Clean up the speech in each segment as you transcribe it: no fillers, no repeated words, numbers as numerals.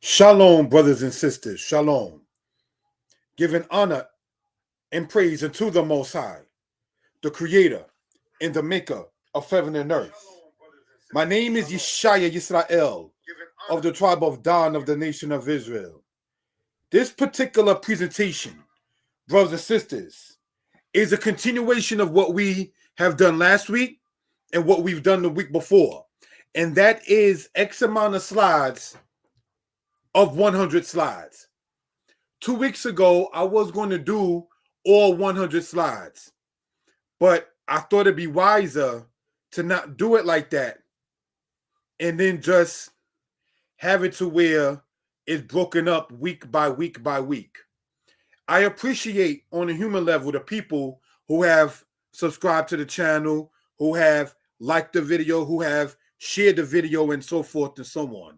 Shalom, brothers and sisters. Shalom. Giving honor and praise unto the Most High, the Creator and the Maker of heaven and earth. My name is Yeshaya Yisrael of the tribe of Dan of the nation of Israel. This particular presentation, brothers and sisters, is a continuation of what we have done last week and what we've done the week before. And that is X amount of slides of 100 slides. 2 weeks ago, I was going to do all 100 slides, but I thought it'd be wiser to not do it like that and then just have it to where it's broken up week by week by week. I appreciate on a human level the people who have subscribed to the channel, who have liked the video, who have shared the video, and so forth and so on.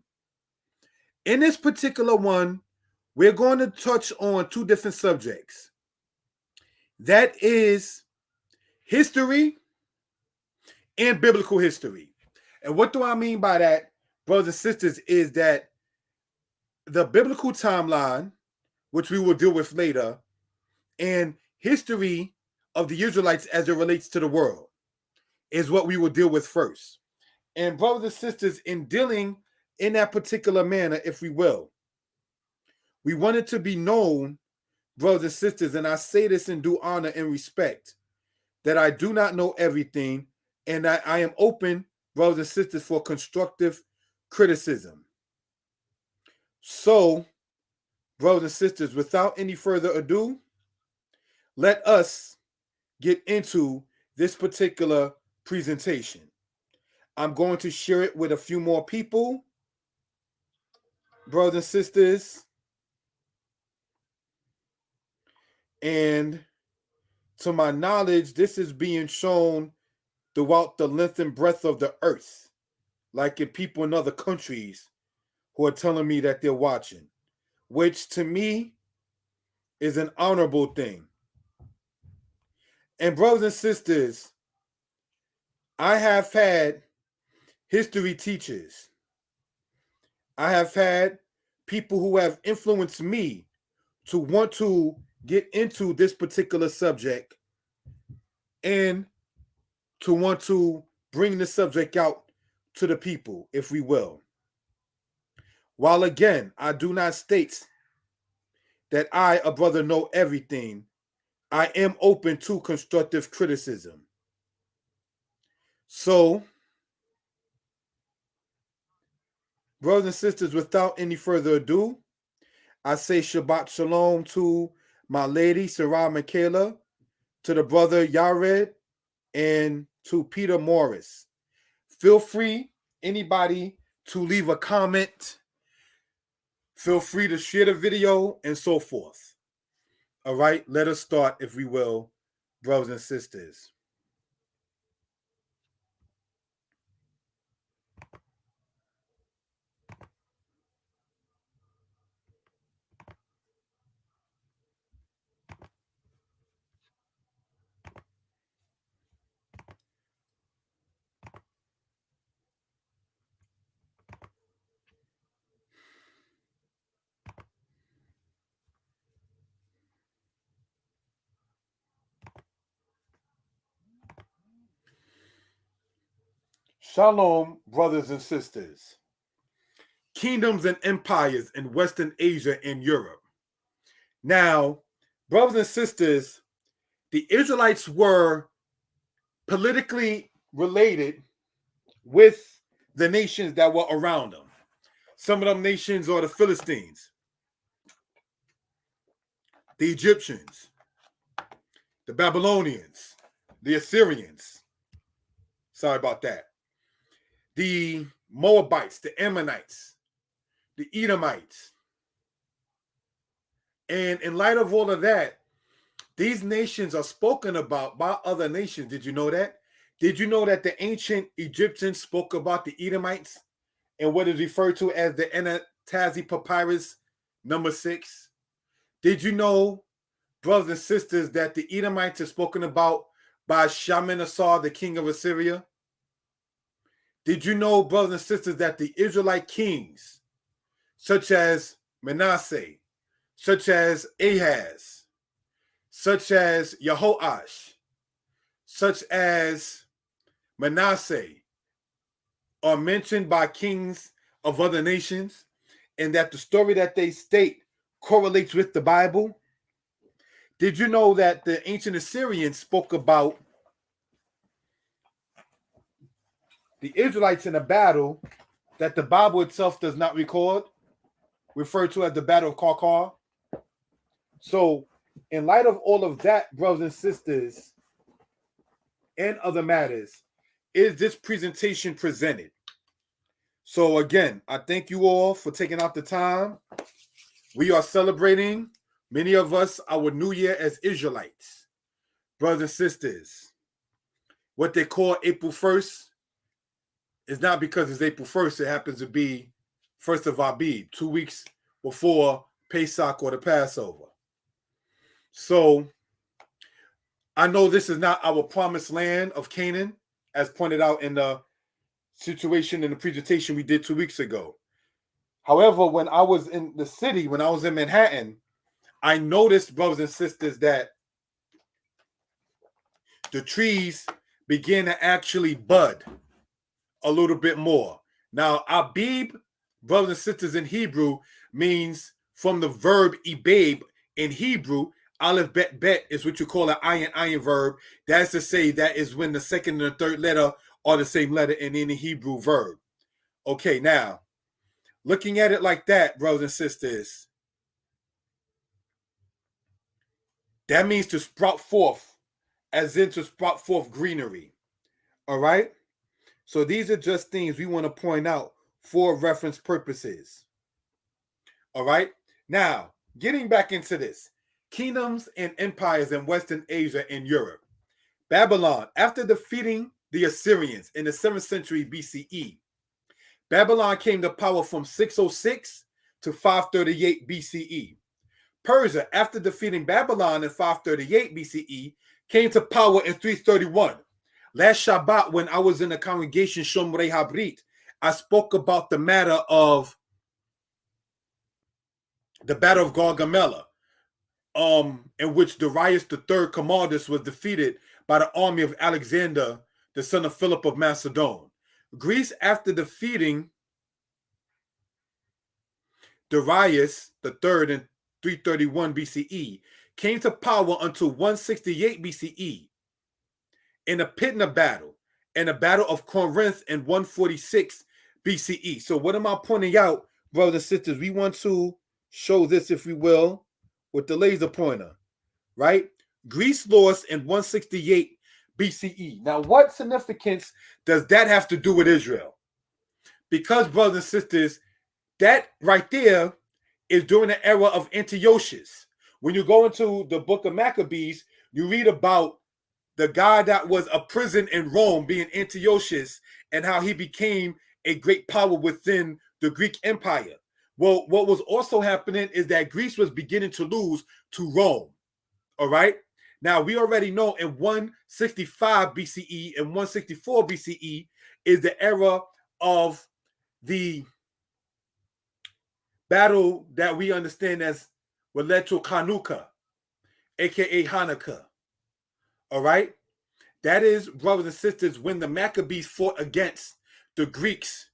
In this particular one, we're going to touch on two different subjects. That is history and biblical history. And what do I mean by that, brothers and sisters, is that the biblical timeline, which we will deal with later, and history of the Israelites as it relates to the world is what we will deal with first. And brothers and sisters, in dealing in that particular manner, if we will, we want it to be known, brothers and sisters, and I say this in due honor and respect, that I do not know everything, and that I am open, brothers and sisters, for constructive criticism. So, brothers and sisters, without any further ado, let us get into this particular presentation. I'm going to share it with a few more people, brothers and sisters, and to my knowledge, this is being shown throughout the length and breadth of the earth, like in people in other countries who are telling me that they're watching, which to me is an honorable thing. And brothers and sisters, I have had history teachers. I have had people who have influenced me to want to get into this particular subject and to want to bring the subject out to the people, if we will. While again, I do not state that I, a brother, know everything, I am open to constructive criticism. So, brothers and sisters, without any further ado, I say Shabbat Shalom to my lady, Sarah Michaela, to the brother Yared, and to Peter Morris. Feel free, anybody, to leave a comment. Feel free to share the video and so forth. All right, let us start, if we will, brothers and sisters. Shalom, brothers and sisters. Kingdoms and empires in Western Asia and Europe. Now, brothers and sisters, the Israelites were politically related with the nations that were around them. Some of them nations are the Philistines, the Egyptians, the Babylonians, the Assyrians. Sorry about that. The Moabites, the Ammonites, the Edomites. And in light of all of that, these nations are spoken about by other nations. Did you know that? Did you know that the ancient Egyptians spoke about the Edomites and what is referred to as the Anatazi Papyrus number 6? Did you know, brothers and sisters, that the Edomites are spoken about by Shalmaneser, the king of Assyria? Did you know, brothers and sisters, that the Israelite kings such as Manasseh, such as Ahaz, such as Jehoash, such as Manasseh, are mentioned by kings of other nations, and that the story that they state correlates with the Bible? Did you know that the ancient Assyrians spoke about the Israelites in a battle that the Bible itself does not record, referred to as the Battle of Karkar? So, in light of all of that, brothers and sisters, and other matters, is this presentation presented? So again, I thank you all for taking out the time. We are celebrating, many of us, our New Year as Israelites. Brothers and sisters, what they call April 1st is not because it's April 1st. It happens to be 1st of Abib, 2 weeks before Pesach or the Passover. So I know this is not our promised land of Canaan, as pointed out in the situation in the presentation we did 2 weeks ago. However, when I was in the city, when I was in Manhattan, I noticed, brothers and sisters, that the trees began to actually bud a little bit more. Now, Abib, brothers and sisters, in Hebrew means from the verb ibab in Hebrew. Aleph bet bet is what you call an ayin verb. That's to say that is when the second and the third letter are the same letter in any Hebrew verb. Okay, now, looking at it like that, brothers and sisters, that means to sprout forth, as in to sprout forth greenery. All right? So these are just things we want to point out for reference purposes. All right? Now, getting back into this. Kingdoms and empires in Western Asia and Europe. Babylon, after defeating the Assyrians in the 7th century BCE, Babylon came to power from 606 to 538 BCE. Persia, after defeating Babylon in 538 BCE, came to power in 331. Last Shabbat, when I was in the congregation Shomrei Habrit, I spoke about the matter of the Battle of Gargamella, in which Darius III Commodus was defeated by the army of Alexander, the son of Philip of Macedon. Greece, after defeating Darius III in 331 BCE, came to power until 168 BCE in the Pydna battle and the Battle of Corinth in 146 BCE. So what am I pointing out, brothers and sisters? We want to show this, if we will, with the laser pointer, right? Greece lost in 168 BCE. Now, what significance does that have to do with Israel? Because, brothers and sisters, that right there is during the era of Antiochus. When you go into the book of Maccabees, you read about the guy that was a prison in Rome, being Antiochus, and how he became a great power within the Greek Empire. Well, what was also happening is that Greece was beginning to lose to Rome. All right. Now, we already know in 165 BCE and 164 BCE is the era of the battle that we understand as what led to Hanukkah, aka Hanukkah. All right. That is, brothers and sisters, when the Maccabees fought against the Greeks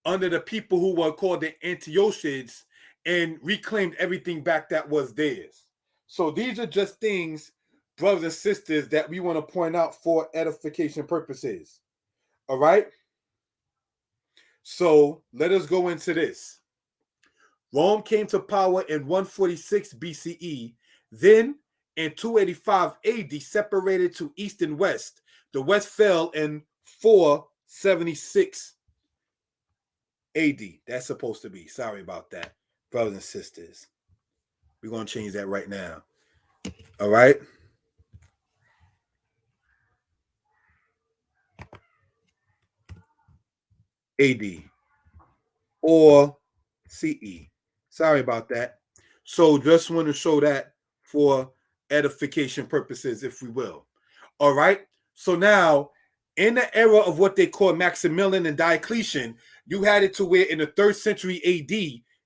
under the people who were called the Antiochids and reclaimed everything back that was theirs. So these are just things, brothers and sisters, that we want to point out for edification purposes. All right? So let us go into this. Rome came to power in 146 BCE. Then in 285 AD, separated to east and west. The west fell in 476 AD. That's supposed to be. Sorry about that, brothers and sisters. We're going to change that right now. All right? AD or CE. Sorry about that. So just want to show that for edification purposes, if we will. All right? So now, In the era of what they call Maximilian and Diocletian, you had it to where in the 3rd century AD,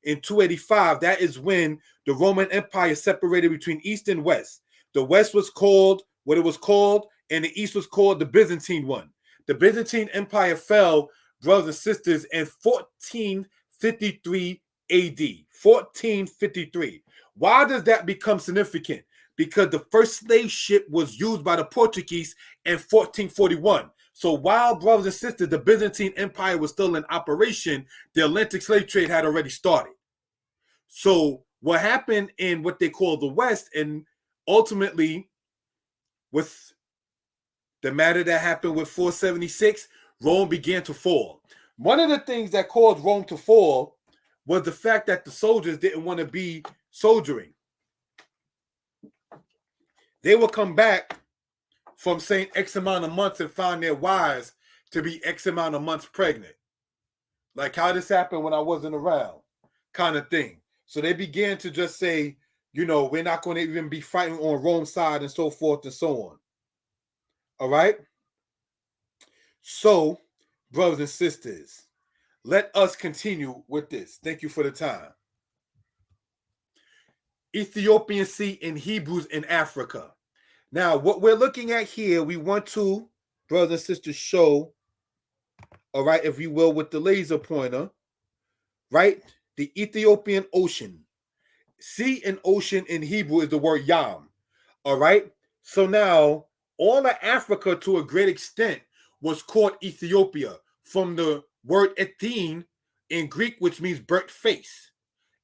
in 285, that is when the Roman Empire separated between East and West. The West was called what it was called, and the East was called the Byzantine one. The Byzantine Empire fell, brothers and sisters, in 1453 AD. 1453. Why does that become significant? Because the first slave ship was used by the Portuguese in 1441. So while, brothers and sisters, the Byzantine Empire was still in operation, the Atlantic slave trade had already started. So what happened in what they call the West, and ultimately with the matter that happened with 476, Rome began to fall. One of the things that caused Rome to fall was the fact that the soldiers didn't want to be soldiering. They would come back from saying X amount of months and find their wives to be X amount of months pregnant. Like how this happened when I wasn't around, kind of thing. So they began to just say, you know, we're not going to even be fighting on Rome's side and so forth and so on. All right? So, brothers and sisters, let us continue with this. Thank you for the time. Ethiopian Sea and Hebrews in Africa. Now, what we're looking at here, we want to, brothers and sisters, show, all right, if you will, with the laser pointer, right? The Ethiopian Ocean. Sea and ocean in Hebrew is the word Yam, all right? So now, all of Africa, to a great extent, was called Ethiopia from the word Ethene in Greek, which means burnt face.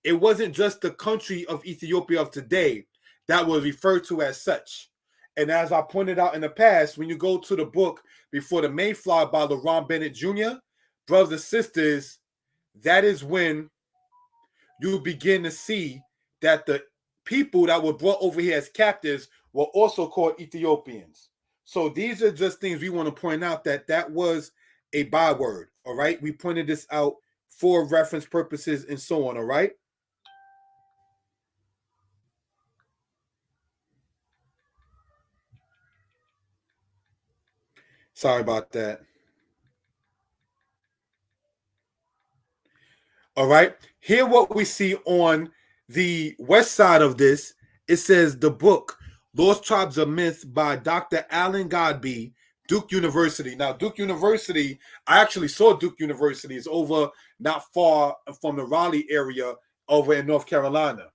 It wasn't just the country of Ethiopia of today that was referred to as such. And as I pointed out in the past, when you go to the book Before the Mayflower by LaRon Bennett Jr., brothers and sisters, that is when you begin to see that the people that were brought over here as captives were also called Ethiopians. So these are just things we want to point out, that that was a byword, all right? We pointed this out for reference purposes and so on, all right? Sorry about that. All right. Here, what we see on the west side of this, it says the book Lost Tribes of Myth by Dr. Alan Godby, Duke University. Now, Duke University, I actually saw Duke University. It's over not far from the Raleigh area over in North Carolina.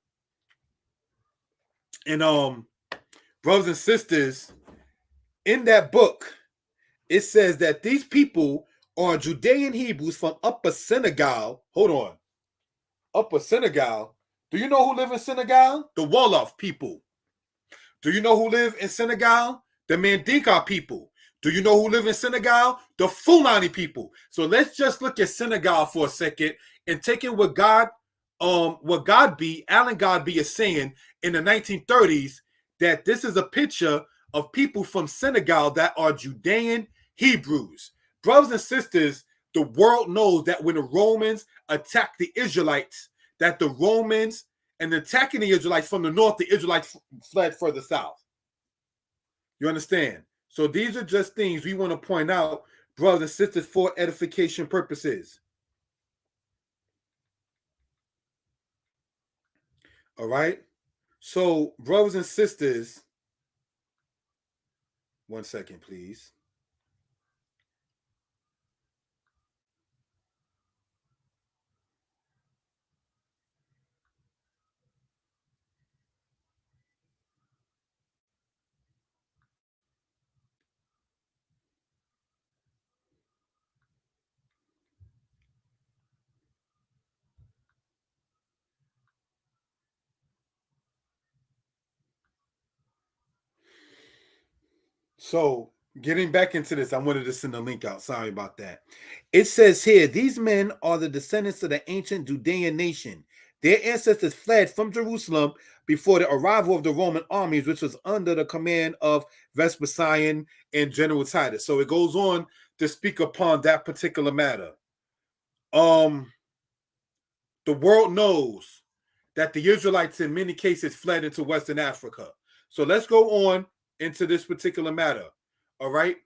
And brothers and sisters, in that book, it says that these people are Judean Hebrews from Upper Senegal. Hold on. Upper Senegal. Do you know who live in Senegal? The Wolof people. Do you know who live in Senegal? The Mandinka people. Do you know who live in Senegal? The Fulani people. So let's just look at Senegal for a second and take in what Alan Godby is saying in the 1930s, that this is a picture of people from Senegal that are Judean Hebrews. Brothers and sisters, the world knows that when the Romans attacked the Israelites, that the Romans and attacking the Israelites from the north, the Israelites fled further south. You understand? So these are just things we want to point out, brothers and sisters, for edification purposes. All right? So, brothers and sisters, one second, please. So, getting back into this, I wanted to send a link out. Sorry about that. It says here, these men are the descendants of the ancient Judean nation. Their ancestors fled from Jerusalem before the arrival of the Roman armies, which was under the command of Vespasian and General Titus. So it goes on to speak upon that particular matter. The world knows that the Israelites in many cases fled into Western Africa. So let's go on into this particular matter. All right.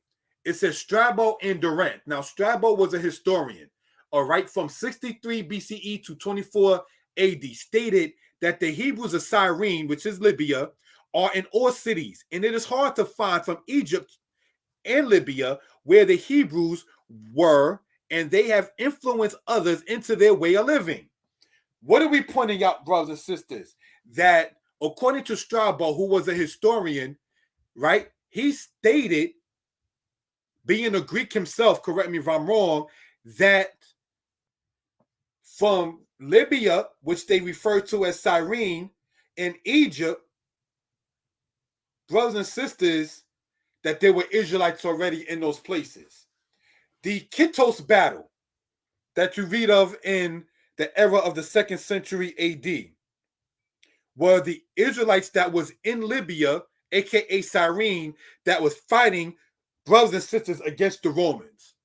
It says Strabo and Durrant. Now, Strabo was a historian, all right, from 63 BCE to 24 AD, stated that the Hebrews of Cyrene, which is Libya, are in all cities, and it is hard to find from Egypt and Libya where the Hebrews were, and they have influenced others into their way of living. What are we pointing out, brothers and sisters? That according to Strabo, who was a historian, right, he stated, being a Greek himself, correct me if I'm wrong, that from Libya, which they refer to as Cyrene, in Egypt, brothers and sisters, that there were Israelites already in those places. The Kittos battle that you read of in the era of the 2nd century AD were the Israelites that was in Libya, aka Cyrene, that was fighting, brothers and sisters, against the Romans.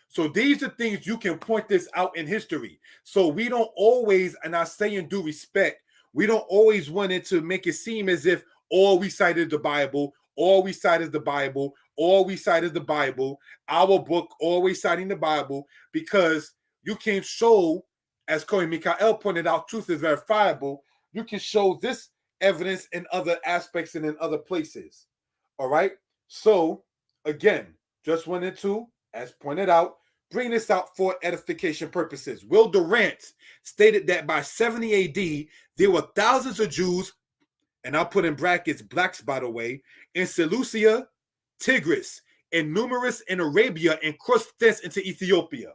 So these are things you can point this out in history. So we don't always, and I say in due respect, we don't always want it to make it seem as if all we cite is the Bible, all we cite is the Bible, all we cite is the Bible, our book always citing the Bible, because you can show, as Corey Mikael pointed out, truth is verifiable. You can show this evidence in other aspects and in other places. All right. So again, just wanted to, as pointed out, bring this out for edification purposes. Will Durrant stated that by 70 AD, there were thousands of Jews, and I'll put in brackets blacks, by the way, in Seleucia, Tigris, and numerous in Arabia, and crossed thence into Ethiopia.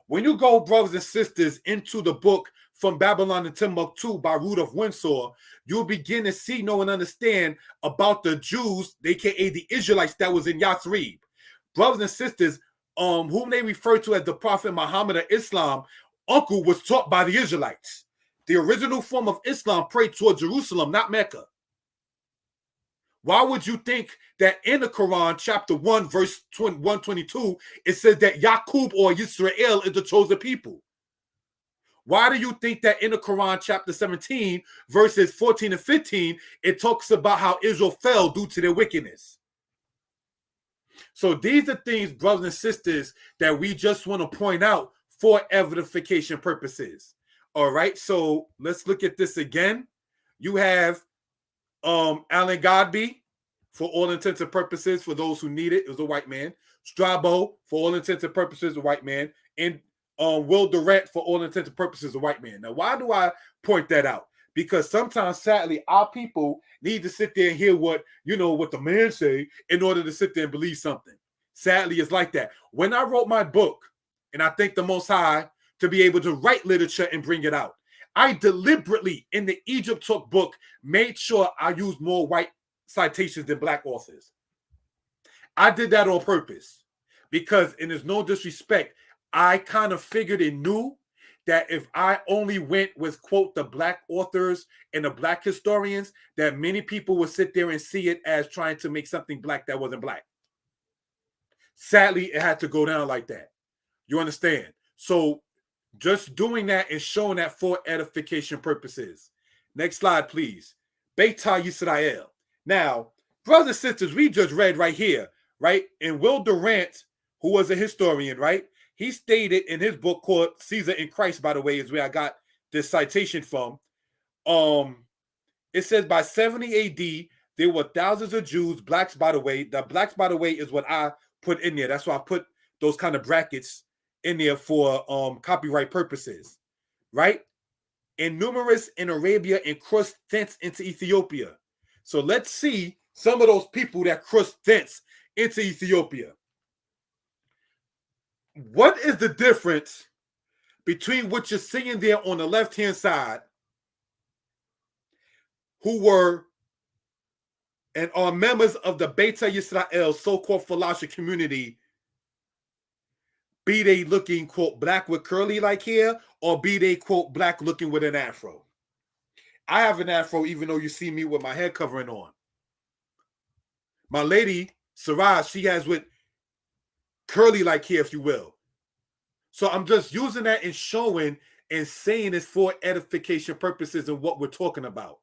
When you go, brothers and sisters, into the book From Babylon to Timbuktu by Rudolf Windsor, you'll begin to see, know, and understand about the Jews, aka the Israelites that was in Yathrib. Brothers and sisters, whom they refer to as the Prophet Muhammad of Islam, uncle was taught by the Israelites. The original form of Islam prayed toward Jerusalem, not Mecca. Why would you think that in the Quran, chapter 1, verse 122, it says that Yaqub or Yisrael is the chosen people? Why do you think that in the Quran, chapter 17, verses 14 and 15, it talks about how Israel fell due to their wickedness? So these are things, brothers and sisters, that we just want to point out for edification purposes. All right, so let's look at this again. You have Alan Godby, for all intents and purposes, for those who need it was a white man. Strabo, for all intents and purposes, a white man. And Will Durrant, for all intents and purposes, a white man. Now, why do I point that out? Because sometimes, sadly, our people need to sit there and hear what the man say in order to sit there and believe something. Sadly, it's like that. When I wrote my book, and I thank the Most High to be able to write literature and bring it out, I deliberately, in the Egypt Talk book, made sure I used more white citations than black authors. I did that on purpose because, and there's no disrespect, I kind of figured and knew that if I only went with, quote, the black authors and the black historians, that many people would sit there and see it as trying to make something black that wasn't black. Sadly, it had to go down like that. You understand? So just doing that and showing that for edification purposes. Next slide, please. Beta Yisrael. Now, brothers and sisters, we just read right here, right? And Will Durrant, who was a historian, right? He stated in his book called Caesar and Christ, by the way, is where I got this citation from. It says by 70 AD, there were thousands of Jews, blacks, by the way. The blacks, by the way, is what I put in there. That's why I put those kind of brackets in there for copyright purposes, right? And numerous in Arabia and crossed thence into Ethiopia. So let's see some of those people that crossed thence into Ethiopia. What is the difference between what you're seeing there on the left-hand side, who were and are members of the Beta Yisrael so-called philosophy community, be they looking, quote, black with curly like hair, or be they, quote, black looking with an afro? I have an afro even though you see me with my head covering on. My lady, Sarah, she has with curly like hair, if you will. So I'm just using that and showing and saying it's for edification purposes and what we're talking about.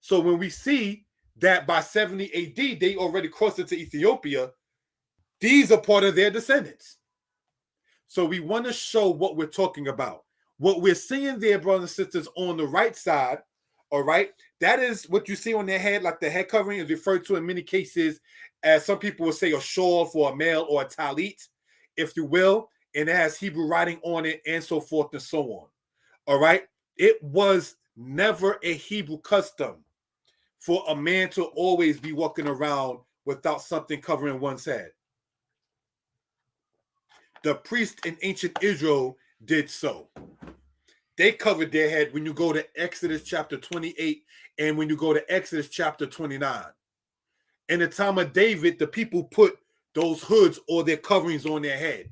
So when we see that by 70 AD, they already crossed into Ethiopia, These are part of their descendants. So we want to show what we're talking about. What we're seeing there, brothers and sisters, on the right side, all right, that is what you see on their head, like the head covering is referred to in many cases as some people will say a shawl for a male or a talit, if you will, and it has Hebrew writing on it and so forth and so on. All right, it was never a Hebrew custom for a man to always be walking around without something covering one's head. The priests in ancient Israel did so. They covered their head when you go to Exodus chapter 28 and when you go to Exodus chapter 29. In the time of David, the people put those hoods or their coverings on their head.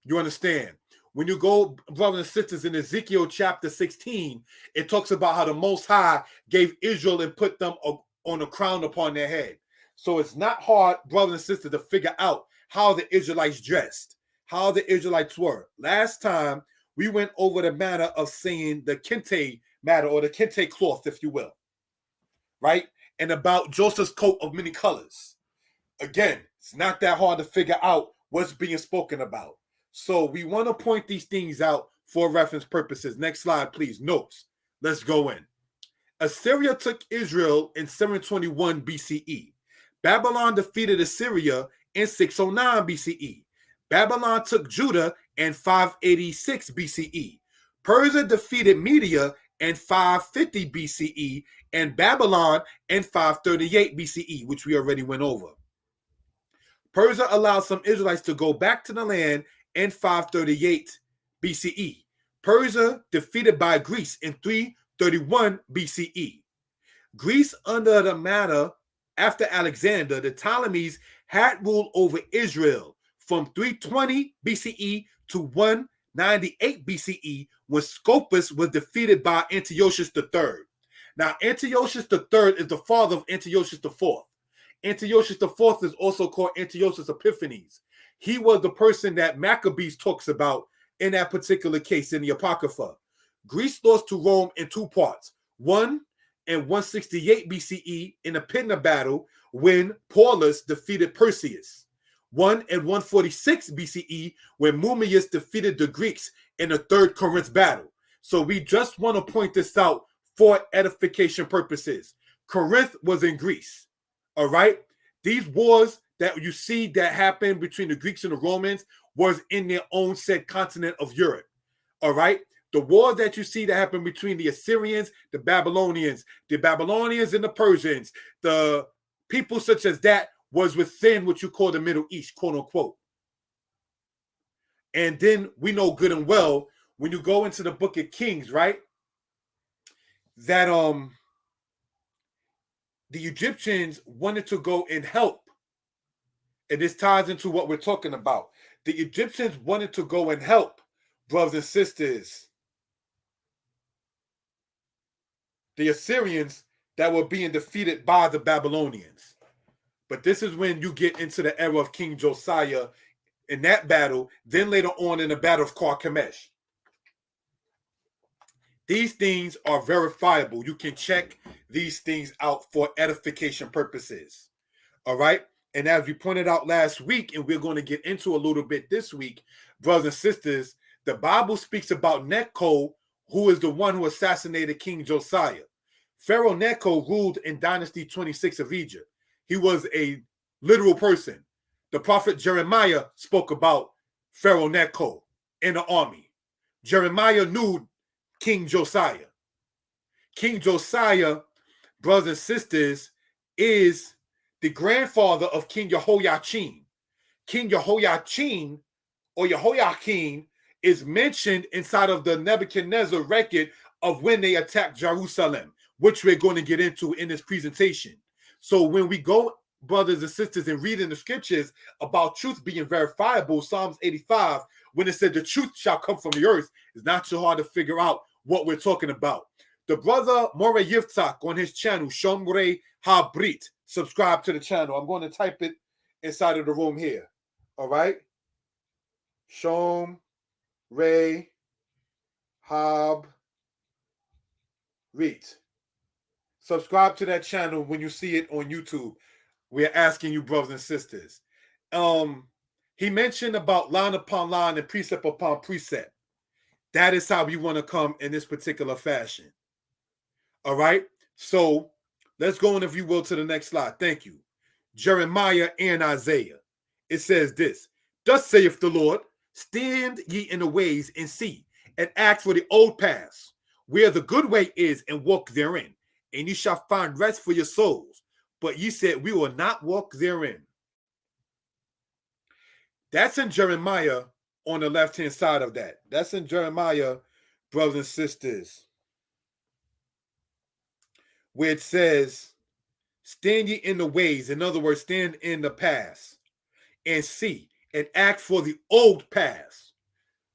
You understand? When you go, brothers and sisters, in Ezekiel chapter 16, it talks about how the Most High gave Israel and put them on a crown upon their head. So it's not hard, brothers and sisters, to figure out how the Israelites dressed, how the Israelites were. Last time, we went over the matter of saying the kente matter, or the kente cloth, if you will, right? And about Joseph's coat of many colors. Again, it's not that hard to figure out what's being spoken about. So we want to point these things out for reference purposes. Next slide, please. Notes. Let's go in. Assyria took Israel in 721 BCE. Babylon defeated Assyria in 609 BCE. Babylon took Judah in 586 BCE. Persia defeated Media in 550 BCE and Babylon in 538 BCE, which we already went over. Persia allowed some Israelites to go back to the land in 538 BCE. Persia defeated by Greece in 331 BCE. Greece, under the matter after Alexander, the Ptolemies had ruled over Israel from 320 BCE to 198 BCE when Scopas was defeated by Antiochus III. Now, Antiochus III is the father of Antiochus IV. Antiochus IV is also called Antiochus Epiphanes. He was the person that Maccabees talks about in that particular case in the Apocrypha. Greece lost to Rome in two parts. One in 168 BCE in the Pydna battle when Paulus defeated Perseus. One in 146 BCE when Mummius defeated the Greeks in the Third Corinth battle. So we just want to point this out for edification purposes. Corinth was in Greece. All right. These wars that you see that happened between the Greeks and the Romans was in their own said continent of Europe. All right. The wars that you see that happened between the Assyrians, the Babylonians and the Persians, the people such as that was within what you call the Middle East, quote unquote. And then we know good and well when you go into the book of Kings, right? That the Egyptians wanted to go and help. And this ties into what we're talking about. The Egyptians wanted to go and help, brothers and sisters, the Assyrians that were being defeated by the Babylonians. But this is when you get into the era of King Josiah in that battle, then later on in the battle of Carchemish. These things are verifiable. You can check these things out for edification purposes. All right? And as we pointed out last week, and we're going to get into a little bit this week, brothers and sisters, the Bible speaks about Necho, who is the one who assassinated King Josiah. Pharaoh Necho ruled in Dynasty 26 of Egypt. He was a literal person. The prophet Jeremiah spoke about Pharaoh Necho in the army. Jeremiah knew King Josiah. King Josiah, brothers and sisters, is the grandfather of King Jehoiachin. King Jehoiachin or Jehoiakim is mentioned inside of the Nebuchadnezzar record of when they attacked Jerusalem, which we're going to get into in this presentation. So when we go, brothers and sisters, and read in the scriptures about truth being verifiable, Psalms 85, when it said the truth shall come from the earth, it's not too hard to figure out what we're talking about. The brother More Yiftach on his channel, Shomre Habrit, subscribe to the channel. I'm going to type it inside of the room here. All right? Shomre Habrit. Subscribe to that channel when you see it on YouTube. We're asking you, brothers and sisters. he mentioned about line upon line and precept upon precept. That is how we want to come in this particular fashion. All right. So let's go on, if you will, to the next slide. Thank you. Jeremiah and Isaiah. It says this: Thus saith the Lord, stand ye in the ways and see, and act for the old paths, where the good way is, and walk therein, and ye shall find rest for your souls. But ye said, we will not walk therein. That's in Jeremiah on the left-hand side of that. That's in Jeremiah, brothers and sisters, where it says, stand ye in the ways. In other words, stand in the paths and see and act for the old paths.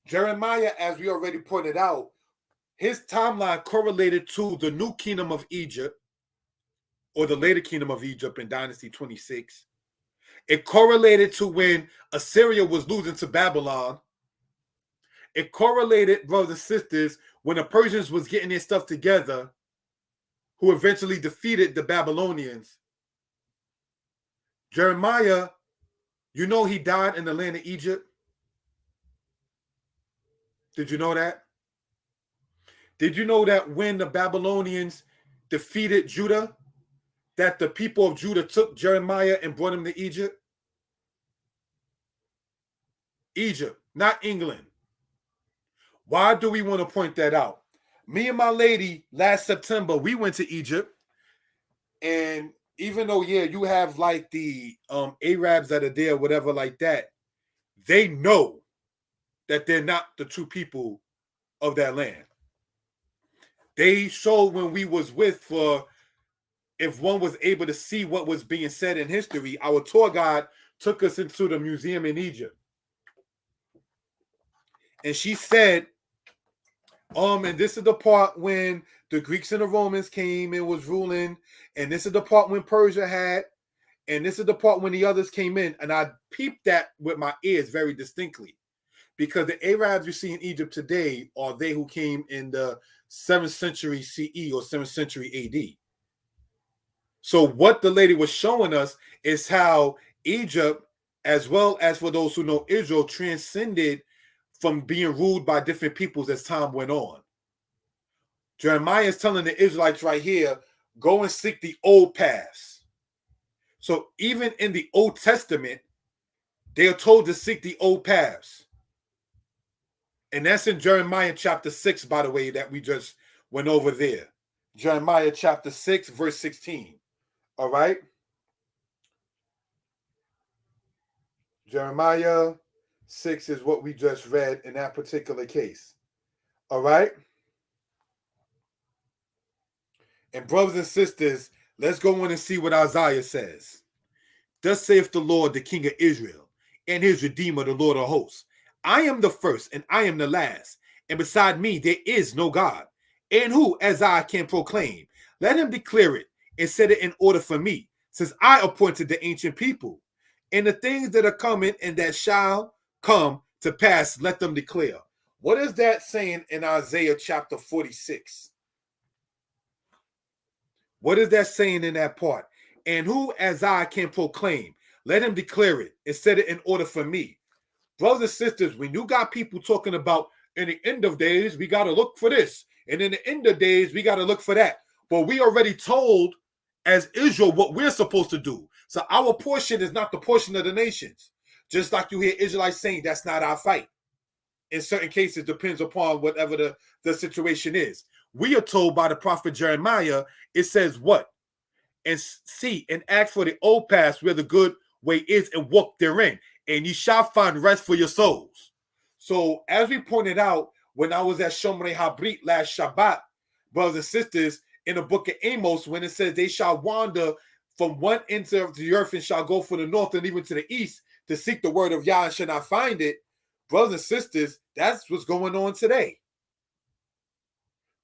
Jeremiah, as we already pointed out, his timeline correlated to the new kingdom of Egypt, or the later kingdom of Egypt in Dynasty 26. It correlated to when Assyria was losing to Babylon. It correlated, brothers and sisters, when the Persians was getting their stuff together, who eventually defeated the Babylonians. Jeremiah, you know, he died in the land of Egypt. Did you know that? Did you know that when the Babylonians defeated Judah, that the people of Judah took Jeremiah and brought him to Egypt? Egypt, not England. Why do we want to point that out? Me and my lady, last September, we went to Egypt. And even though, yeah, you have like the Arabs that are there, whatever like that, they know that they're not the true people of that land. They showed when we was with, for if one was able to see what was being said in history, our tour guide took us into the museum in Egypt. And she said, and this is the part when the Greeks and the Romans came and was ruling, and this is the part when Persia had, and this is the part when the others came in, and I peeped that with my ears very distinctly, because the Arabs you see in Egypt today are they who came in the 7th century CE or 7th century AD. So what the lady was showing us is how Egypt, as well as for those who know Israel, transcended from being ruled by different peoples as time went on. Jeremiah is telling the Israelites right here, go and seek the old paths. So even in the Old Testament, they are told to seek the old paths. And that's in Jeremiah chapter 6, by the way, that we just went over there. Jeremiah chapter 6, verse 16. All right? Jeremiah 6 is what we just read in that particular case. All right? And brothers and sisters, let's go in and see what Isaiah says. Thus saith the Lord, the King of Israel, and his Redeemer, the Lord of hosts. I am the first, and I am the last, and beside me there is no God. And who, as I, can proclaim? Let him declare it, and set it in order for me, since I appointed the ancient people. And the things that are coming and that shall come to pass, let them declare. What is that saying in Isaiah chapter 46? What is that saying in that part? And who, as I, can proclaim? Let him declare it and set it in order for me. Brothers and sisters, when you got people talking about in the end of days, we got to look for this. And in the end of days, we got to look for that. But we already told as Israel what we're supposed to do. So our portion is not the portion of the nations. Just like you hear Israelites saying, that's not our fight. In certain cases, depends upon whatever the situation is. We are told by the prophet Jeremiah, it says what? And see and act for the old paths where the good way is, and walk therein, and ye shall find rest for your souls. So as we pointed out when I was at Shomrei Habrit last Shabbat, brothers and sisters, in the book of Amos, when it says they shall wander from one end of the earth and shall go from the north and even to the east to seek the word of Yah and shall not find it, brothers and sisters, that's what's going on today.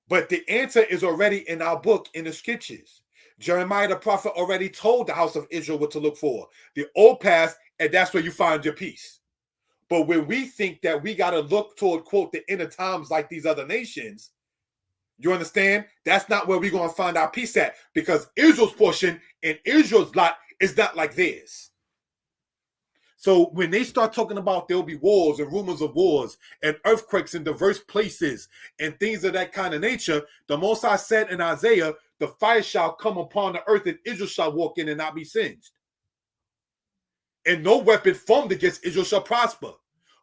But the answer is already in our book, in the scriptures. Jeremiah the prophet already told the house of Israel what to look for. The old path, and that's where you find your peace. But when we think that we got to look toward, quote, the inner times like these other nations, you understand? That's not where we're going to find our peace at, because Israel's portion and Israel's lot is not like theirs. So when they start talking about there'll be wars and rumors of wars and earthquakes in diverse places and things of that kind of nature, the Most High said in Isaiah, the fire shall come upon the earth and Israel shall walk in and not be singed. And no weapon formed against Israel shall prosper.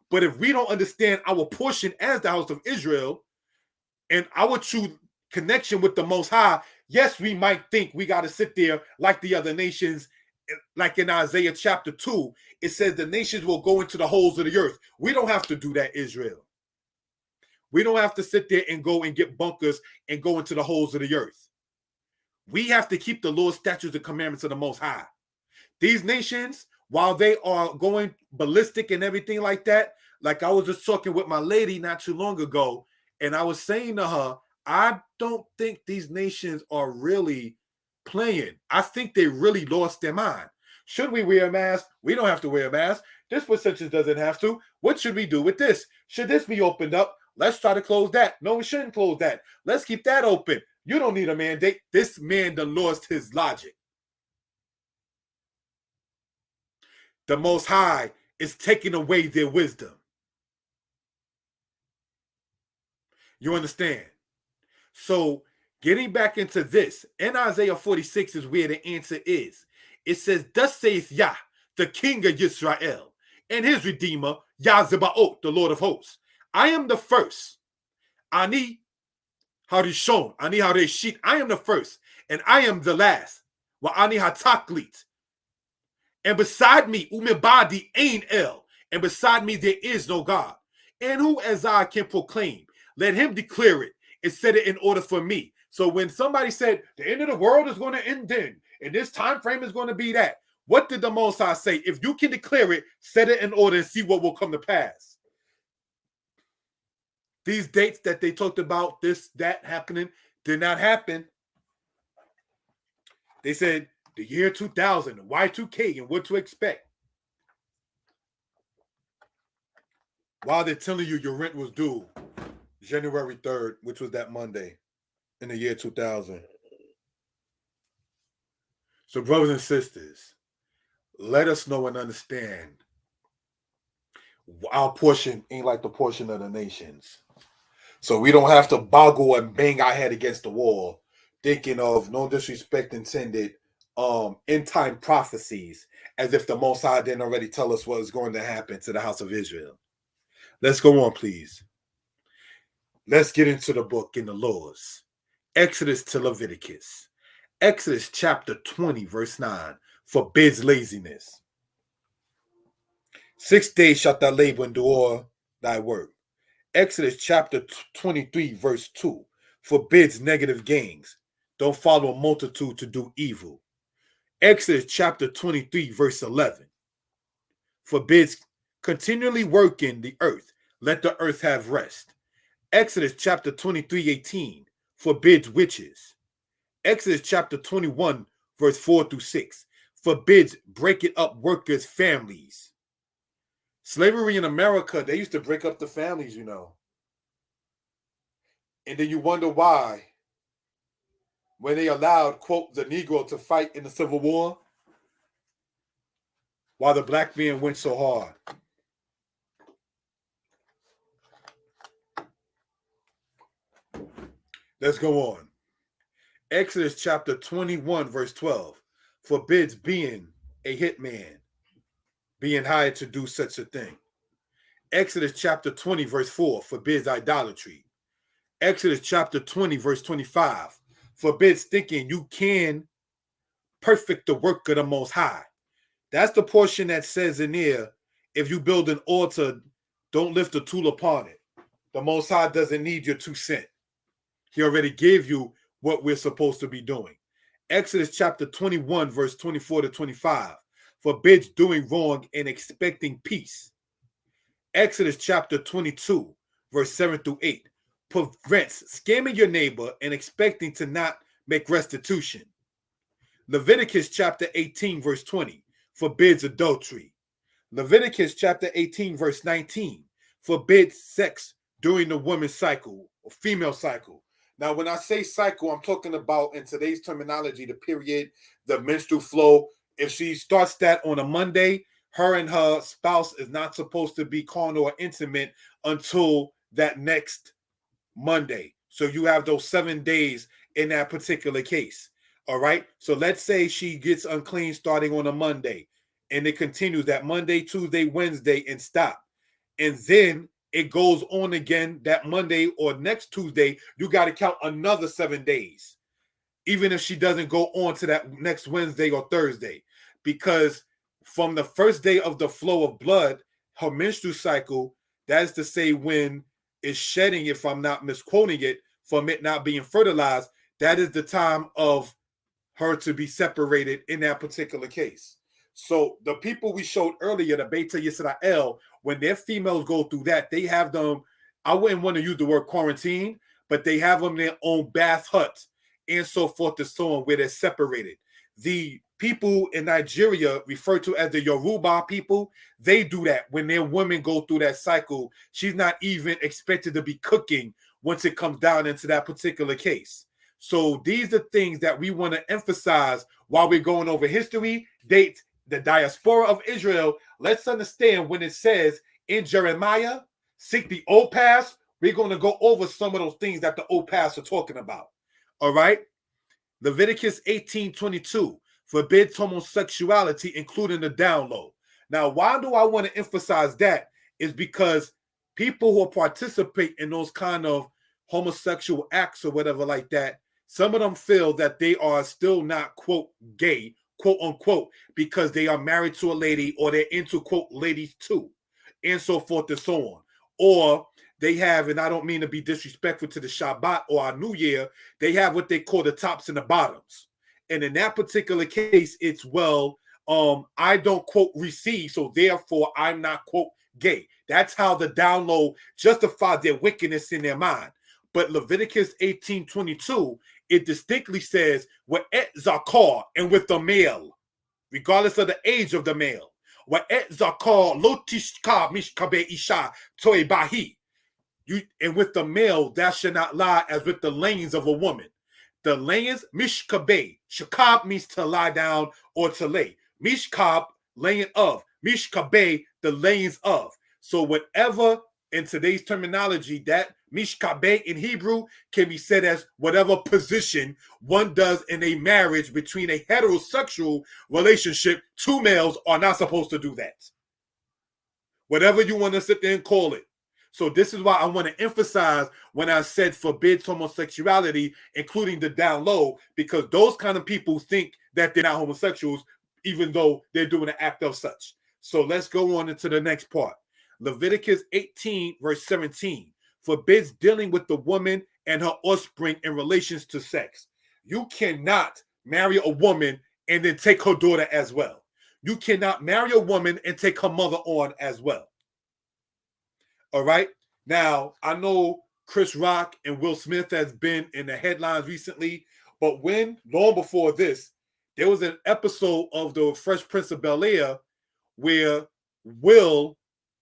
But if we don't understand our portion as the house of Israel and our true connection with the Most High, yes, we might think we got to sit there like the other nations. Like in Isaiah chapter 2, it says the nations will go into the holes of the earth. We don't have to do that, Israel. We don't have to sit there and go and get bunkers and go into the holes of the earth. We have to keep the Lord's statutes and commandments of the Most High. These nations, while they are going ballistic and everything like that, like I was just talking with my lady not too long ago, and I was saying to her, I don't think these nations are really playing. I think they really lost their mind. Should we wear a mask? We don't have to wear a mask. This percentage doesn't have to. What should we do with this? Should this be opened up? Let's try to close that. No, we shouldn't close that. Let's keep that open. You don't need a mandate. This man done lost his logic. The Most High is taking away their wisdom. You understand? So getting back into this, in Isaiah 46 is where the answer is. It says, thus saith Yah, the king of Israel, and his redeemer, Yah Zebaoth, the Lord of hosts. I am the first. Ani Harishon, Ani Hareshit. I am the first, and I am the last. Wa Ani Hataklit. And beside me, Umibadi Ain El, and beside me there is no God. And who as I can proclaim? Let him declare it and set it in order for me. So when somebody said the end of the world is going to end then, and this time frame is going to be that, what did the Most High say? If you can declare it, set it in order and see what will come to pass. These dates that they talked about, this, that happening, did not happen. They said the year 2000, Y2K, and what to expect. While they're telling you your rent was due January 3rd, which was that Monday in the year 2000. So brothers and sisters, let us know and understand our portion ain't like the portion of the nations. So we don't have to boggle and bang our head against the wall thinking of, no disrespect intended, end time prophecies as if the Most High didn't already tell us what was going to happen to the house of Israel. Let's go on, please. Let's get into the book in the laws. Exodus to Leviticus. Exodus chapter 20, verse 9, forbids laziness. 6 days shalt thou labor and do all thy work. Exodus chapter 23, verse 2, forbids negative gains. Don't follow a multitude to do evil. Exodus chapter 23, verse 11, forbids continually working the earth. Let the earth have rest. Exodus chapter 23, 18, forbids witches. Exodus chapter 21, verse 4 through 6, forbids breaking up workers' families. Slavery in America, they used to break up the families, you know. And then you wonder why, when they allowed, quote, the Negro to fight in the Civil War, while the black man went so hard. Let's go on. Exodus chapter 21, verse 12, forbids being a hitman, being hired to do such a thing. Exodus chapter 20, verse 4, forbids idolatry. Exodus chapter 20, verse 25, forbids thinking you can perfect the work of the Most High. That's the portion that says in there, if you build an altar, don't lift a tool upon it. The Most High doesn't need your 2 cents. He already gave you what we're supposed to be doing. Exodus chapter 21, verse 24 to 25, forbids doing wrong and expecting peace. Exodus chapter 22, verse 7 through 8, prevents scamming your neighbor and expecting to not make restitution. Leviticus chapter 18, verse 20, forbids adultery. Leviticus chapter 18, verse 19, forbids sex during the woman's cycle or female cycle. Now, when I say cycle, I'm talking about, in today's terminology, the period, the menstrual flow. If she starts that on a Monday, her and her spouse is not supposed to be carnal or intimate until that next Monday. So you have those 7 days in that particular case. All right. So let's say she gets unclean starting on a Monday and it continues that Monday, Tuesday, Wednesday and stop. And then it goes on again that Monday or next Tuesday. You got to count another 7 days, even if she doesn't go on to that next Wednesday or Thursday, because from the first day of the flow of blood, her menstrual cycle, that is to say when it's shedding, if I'm not misquoting it, from it not being fertilized, that is the time of her to be separated in that particular case. So the people we showed earlier, the Beta Yisrael, when their females go through that, they have them, I wouldn't want to use the word quarantine, but they have them in their own bath hut and so forth and so on, where they're separated. The people in Nigeria referred to as the Yoruba people, they do that when their women go through that cycle. She's not even expected to be cooking once it comes down into that particular case. So these are things that we want to emphasize while we're going over history, dates, the diaspora of Israel. Let's understand when it says in Jeremiah, seek the old past. We're going to go over some of those things that the old past are talking about. All right. Leviticus 18:22 forbids homosexuality, including the down low. Now, why do I want to emphasize that? Is because people who participate in those kind of homosexual acts or whatever like that, some of them feel that they are still not, quote, gay, quote unquote, because they are married to a lady or they're into, quote, ladies too, and so forth and so on. Or they have, and I don't mean to be disrespectful to the Shabbat or our New Year, they have what they call the tops and the bottoms. And in that particular case, it's, well, I don't, quote, receive, so therefore I'm not, quote, gay. That's how the down low justifies their wickedness in their mind. But Leviticus 18:22, it distinctly says, Wa'et zakar, and with the male, regardless of the age of the male. Wa'et zakar lo tishka mishkabe isha toy bahi. And with the male, thou shalt not lie as with the layings of a woman. The layings, mishkabe. Shakab means to lie down or to lay. Mishkab, laying of. Mishkabe, the layings of. So whatever, in today's terminology, that mishkabe in Hebrew can be said as whatever position one does in a marriage between a heterosexual relationship. Two males are not supposed to do that. Whatever you want to sit there and call it. So this is why I want to emphasize when I said forbids homosexuality, including the down low, because those kind of people think that they're not homosexuals, even though they're doing an act of such. So let's go on into the next part. Leviticus 18, verse 17, forbids dealing with the woman and her offspring in relations to sex. You cannot marry a woman and then take her daughter as well. You cannot marry a woman and take her mother on as well. All right. Now, I know Chris Rock and Will Smith has been in the headlines recently, but long before this, there was an episode of the Fresh Prince of Bel-Air where Will,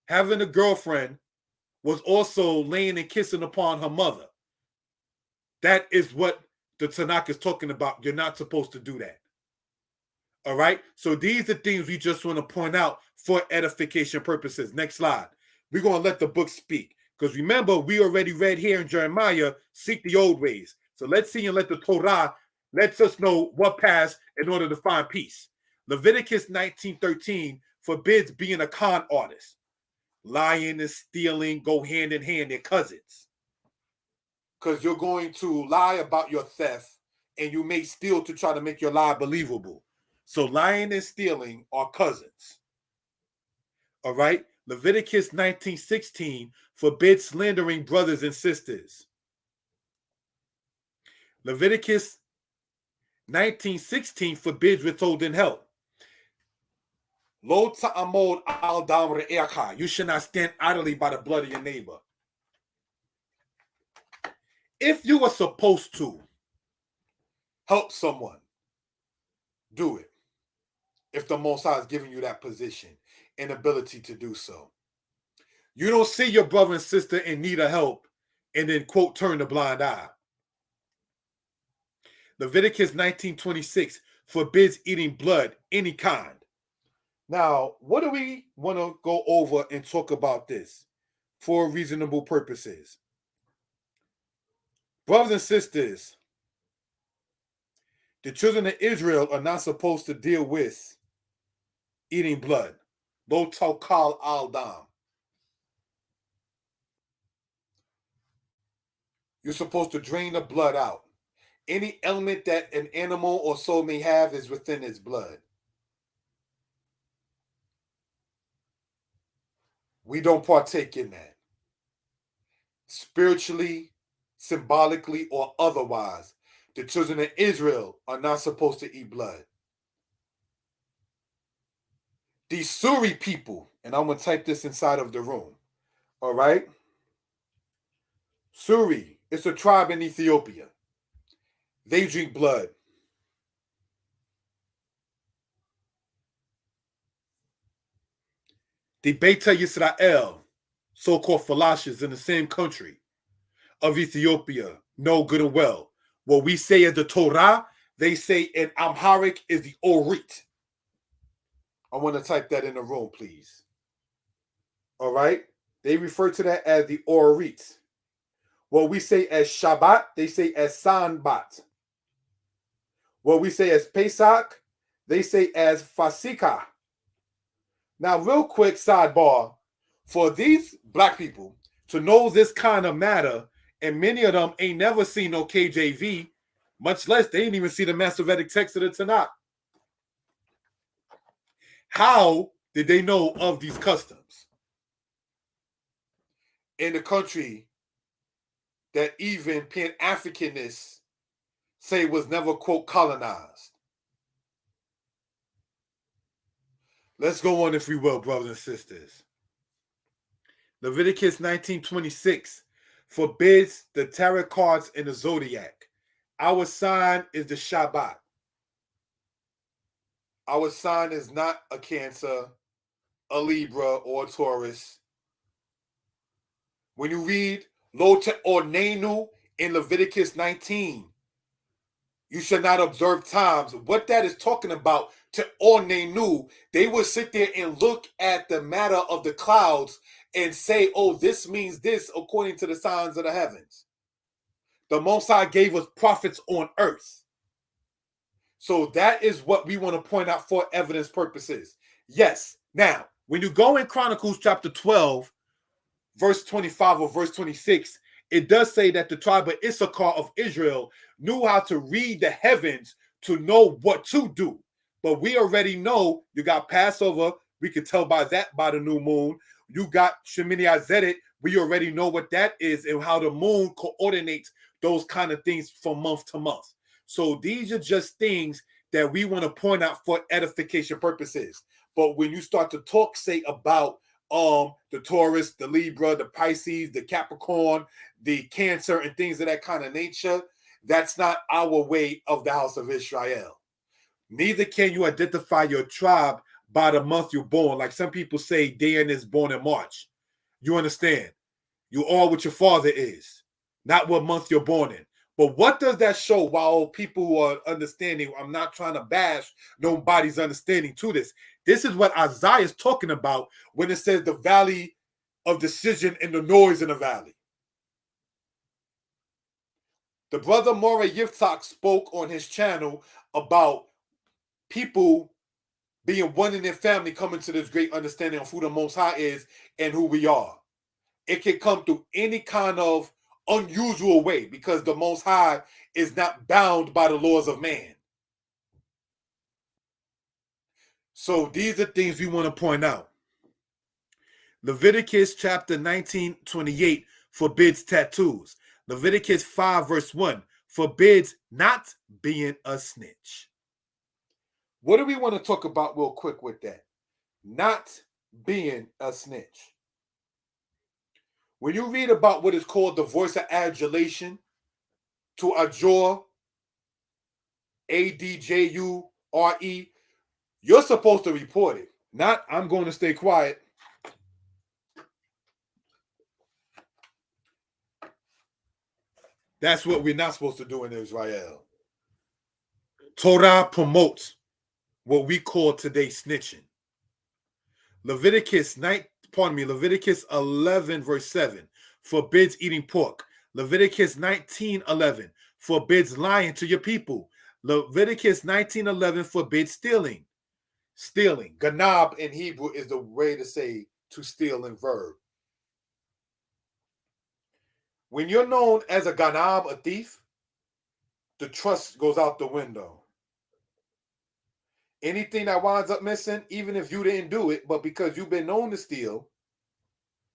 having a girlfriend, was also laying and kissing upon her mother. That is what the Tanakh is talking about. You're not supposed to do that. All right. So these are things we just want to point out for edification purposes. Next slide. We're going to let the book speak. Because remember, we already read here in Jeremiah, seek the old ways. So let's see and let the Torah lets us know what passed in order to find peace. Leviticus 19:13 forbids being a con artist. Lying and stealing go hand in hand. They're cousins. Because you're going to lie about your theft and you may steal to try to make your lie believable. So lying and stealing are cousins. All right. Leviticus 19:16 forbids slandering brothers and sisters. Leviticus 19:16 forbids withholding help. Lo ta'amod al dam re'echa. You should not stand idly by the blood of your neighbor. If you are supposed to help someone, do it. If the Most High is giving you that position and ability to do so. You don't see your brother and sister in need of help and then, quote, turn the blind eye. Leviticus 19:26 forbids eating blood, any kind. Now, what do we want to go over and talk about this for reasonable purposes? Brothers and sisters, the children of Israel are not supposed to deal with eating blood. Lo tokal al dam. You're supposed to drain the blood out. Any element that an animal or soul may have is within its blood. We don't partake in that. Spiritually, symbolically, or otherwise, the children of Israel are not supposed to eat blood. These Suri people, and I'm going to type this inside of the room, all right? Suri, it's a tribe in Ethiopia. They drink blood. The Beta Yisrael, so-called Falashas in the same country of Ethiopia, know good and well. What we say is the Torah, they say in Amharic is the Orit. I want to type that in the room, please. All right? They refer to that as the Orit. What we say as Shabbat, they say as Sanbat. What we say as Pesach, they say as Fasika. Now, real quick sidebar, for these black people to know this kind of matter, and many of them ain't never seen no KJV, much less they ain't even see the Masoretic text of the Tanakh. How did they know of these customs in the country that even Pan-Africanists say was never, quote, colonized? Let's go on, if we will, brothers and sisters. Leviticus 19:26 forbids the tarot cards in the zodiac. Our sign is the Shabbat. Our sign is not a Cancer, a Libra, or a Taurus. When you read Lo Te'ornenu in Leviticus 19, you shall not observe times. What that is talking about, Te'ornenu, they would sit there and look at the matter of the clouds and say, oh, this means this according to the signs of the heavens. The Most High gave us prophets on earth. So that is what we want to point out for evidence purposes. Yes. Now, when you go in Chronicles chapter 12, verse 25 or verse 26, it does say that the tribe of Issachar of Israel knew how to read the heavens to know what to do. But we already know you got Passover. We can tell by that, by the new moon. You got Shemini Atzeret. We already know what that is and how the moon coordinates those kind of things from month to month. So these are just things that we want to point out for edification purposes. But when you start to talk, say, about the Taurus, the Libra, the Pisces, the Capricorn, the Cancer, and things of that kind of nature, that's not our way of the house of Israel. Neither can you identify your tribe by the month you're born. Like some people say, Dan is born in March. You understand? You are what your father is, not what month you're born in. But what does that show? While people who are understanding, I'm not trying to bash nobody's understanding to this. This is what Isaiah is talking about when it says the valley of decision and the noise in the valley. The brother Moreh Yitzhak spoke on his channel about people being one in their family coming to this great understanding of who the Most High is and who we are. It can come through any kind of unusual way because the Most High is not bound by the laws of man. So these are things we want to point out. Leviticus chapter 19:28 forbids tattoos. Leviticus 5 verse 1 forbids not being a snitch. What do we want to talk about real quick with that? Not being a snitch. When you read about what is called the voice of adulation, to adjure, ADJURE, you're supposed to report it. Not, I'm going to stay quiet. That's what we're not supposed to do in Israel. Torah promotes what we call today snitching. Leviticus 11 verse 7 forbids eating pork. Leviticus 19:11 forbids lying to your people. Leviticus 19:11 forbids stealing. Stealing. Ganab in Hebrew is the way to say to steal in verb. When you're known as a ganab, a thief, the trust goes out the window. Anything that winds up missing, even if you didn't do it, but because you've been known to steal,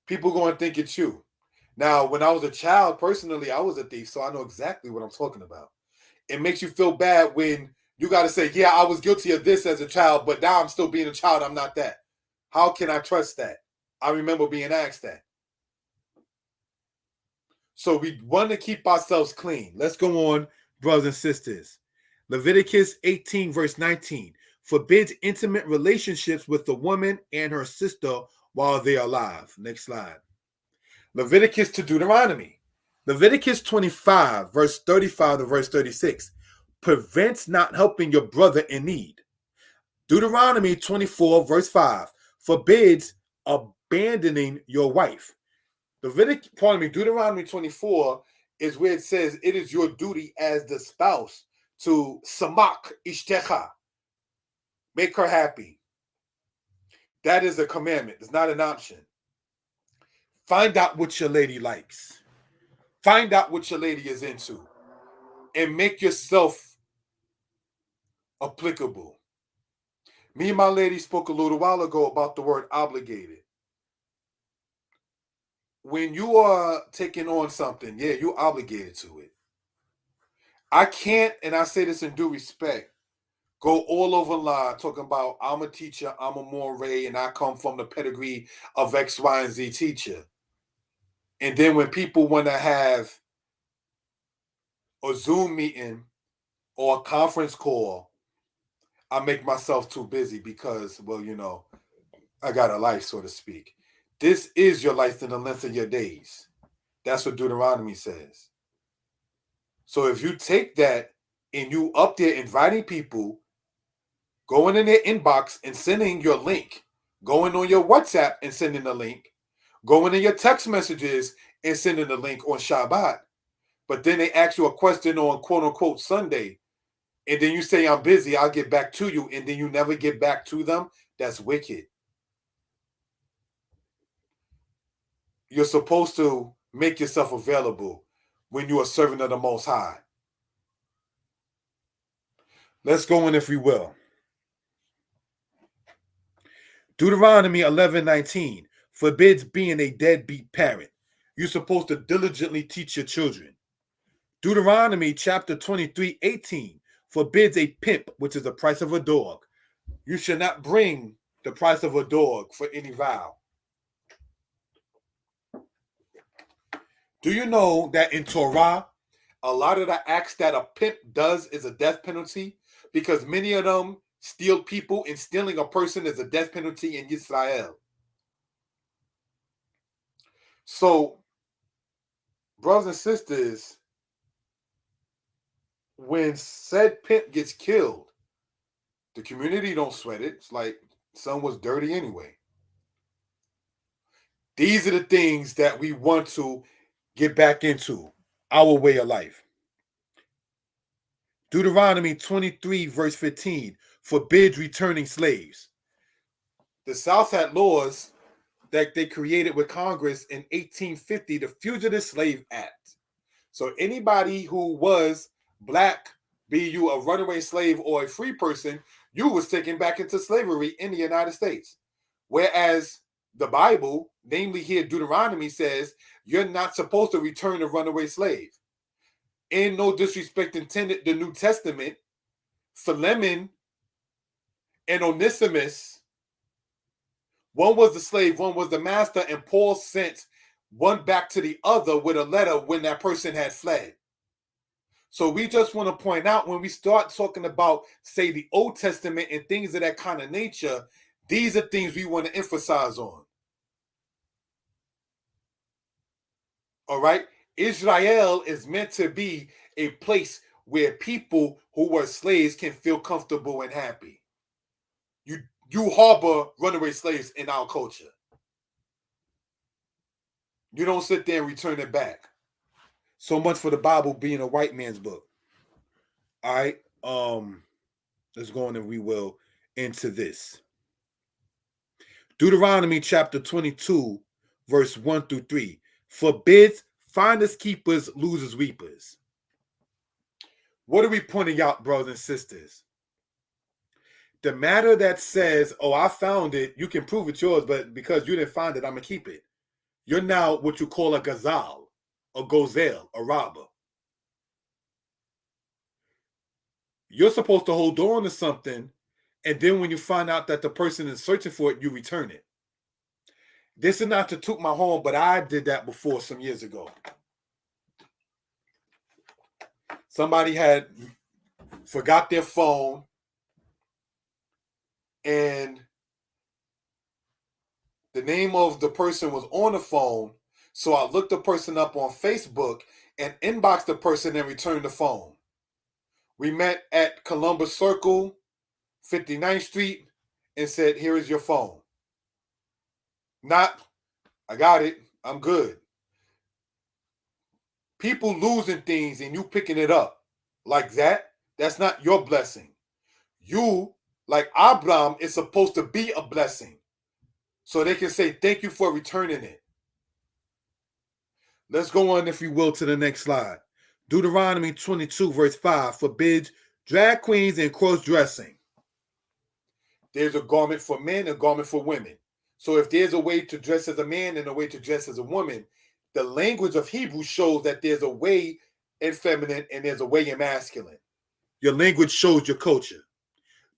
people going to think it's you. Now, when I was a child, personally, I was a thief, so I know exactly what I'm talking about. It makes you feel bad when you got to say, yeah, I was guilty of this as a child, but now I'm still being a child. I'm not that. How can I trust that? I remember being asked that. So we want to keep ourselves clean. Let's go on, brothers and sisters. Leviticus 18 verse 19 forbids intimate relationships with the woman and her sister while they are alive. Next slide. Leviticus to Deuteronomy. Leviticus 25 verse 35 to verse 36 prevents not helping your brother in need. Deuteronomy 24 verse 5 forbids abandoning your wife. Deuteronomy 24 is where it says it is your duty as the spouse to samak ishtecha, make her happy. That is a commandment. It's not an option. Find out what your lady likes. Find out what your lady is into and make yourself applicable. Me and my lady spoke a little while ago about the word obligated. When you are taking on something, yeah, you're obligated to it. I can't, and I say this in due respect, go all over line talking about I'm a teacher, I'm a moray, and I come from the pedigree of X, Y, and Z teacher. And then when people want to have a Zoom meeting or a conference call, I make myself too busy because, well, you know, I got a life, so to speak. This is your life in the length of your days. That's what Deuteronomy says. So if you take that and you up there inviting people, going in their inbox and sending your link, going on your WhatsApp and sending the link, going in your text messages and sending the link on Shabbat, but then they ask you a question on quote unquote Sunday, and then you say, I'm busy, I'll get back to you, and then you never get back to them, that's wicked. You're supposed to make yourself available when you are serving of the Most High. Let's go in, if we will. Deuteronomy 11:19 forbids being a deadbeat parent. You're supposed to diligently teach your children. Deuteronomy chapter 23:18 forbids a pimp, which is the price of a dog. You should not bring the price of a dog for any vow. Do you know that in Torah, a lot of the acts that a pimp does is a death penalty? Because many of them steal people, and stealing a person is a death penalty in Israel. So, brothers and sisters, when said pimp gets killed, the community don't sweat it. It's like son was dirty anyway. These are the things that we want to get back into, our way of life. Deuteronomy 23 verse 15 forbids returning slaves. The South had laws that they created with Congress in 1850, the Fugitive Slave Act. So anybody who was black, be you a runaway slave or a free person, you was taken back into slavery in the United States. Whereas the Bible, namely here Deuteronomy, says you're not supposed to return a runaway slave. In no disrespect intended, the New Testament, Philemon and Onesimus, one was the slave, one was the master, and Paul sent one back to the other with a letter when that person had fled. So we just want to point out, when we start talking about, say, the Old Testament and things of that kind of nature, these are things we want to emphasize on. All right? Israel is meant to be a place where people who were slaves can feel comfortable and happy. you harbor runaway slaves in our culture. You don't sit there and return it back. So much for the Bible being a white man's book. All right. Let's go on and we will into this. Deuteronomy chapter 22, verse 1 through 3. Forbids finders keepers, losers weepers. What are we pointing out, brothers and sisters? The matter that says, oh, I found it, you can prove it's yours, but because you didn't find it, I'm going to keep it. You're now what you call a gazelle, a gazelle, a robber. You're supposed to hold on to something, and then when you find out that the person is searching for it, you return it. This is not to toot my horn, but I did that before some years ago. Somebody had forgot their phone, and the name of the person was on the phone, so I looked the person up on Facebook and inboxed the person and returned the phone. We met at Columbus Circle, 59th Street, and said, here is your phone. Not, I got it, I'm good. People losing things and you picking it up like that, that's not your blessing. You, like Abraham, is supposed to be a blessing. So they can say, thank you for returning it. Let's go on, if you will, to the next slide. Deuteronomy 22, verse 5, forbids drag queens and cross-dressing. There's a garment for men and a garment for women. So if there's a way to dress as a man and a way to dress as a woman, the language of Hebrew shows that there's a way in feminine and there's a way in masculine. Your language shows your culture.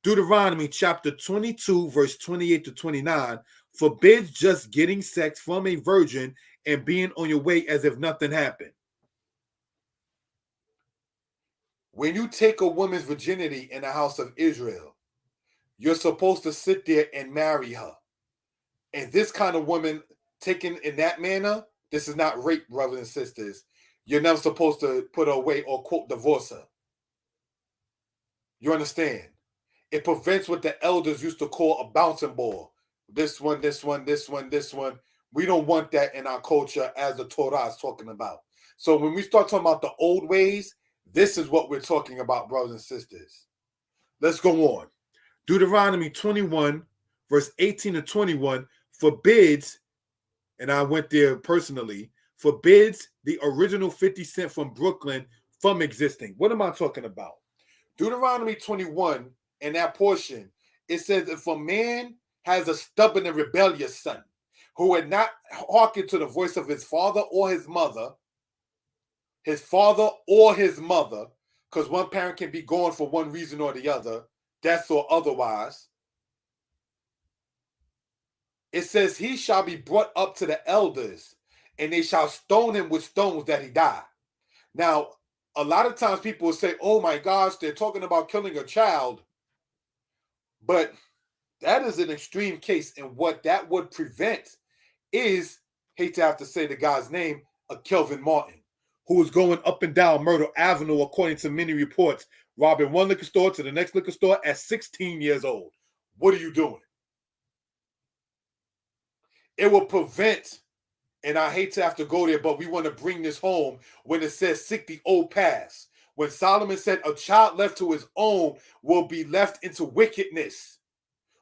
Deuteronomy chapter 22, verse 28 to 29, forbids just getting sex from a virgin and being on your way as if nothing happened. When you take a woman's virginity in the house of Israel, you're supposed to sit there and marry her. And this kind of woman taken in that manner, this is not rape, brothers and sisters. You're never supposed to put her away or, quote, divorce her. You understand? It prevents what the elders used to call a bouncing ball. This one, this one, this one, this one. We don't want that in our culture as the Torah is talking about. So when we start talking about the old ways, this is what we're talking about, brothers and sisters. Let's go on. Deuteronomy 21, verse 18 to 21, forbids, and I went there personally, forbids the original 50 Cent from Brooklyn from existing. What am I talking about? Deuteronomy 21, in that portion, it says, if a man has a stubborn and rebellious son who had not hearkened to the voice of his father or his mother, because one parent can be gone for one reason or the other, death or otherwise, it says he shall be brought up to the elders, and they shall stone him with stones that he die. Now, a lot of times people will say, oh my gosh, they're talking about killing a child. But that is an extreme case. And what that would prevent is, hate to have to say the guy's name, a Kelvin Martin, who was going up and down Myrtle Avenue, according to many reports, robbing one liquor store to the next liquor store at 16 years old. What are you doing? It will prevent, and I hate to have to go there, but we want to bring this home when it says, seek the old past. When Solomon said a child left to his own will be left into wickedness.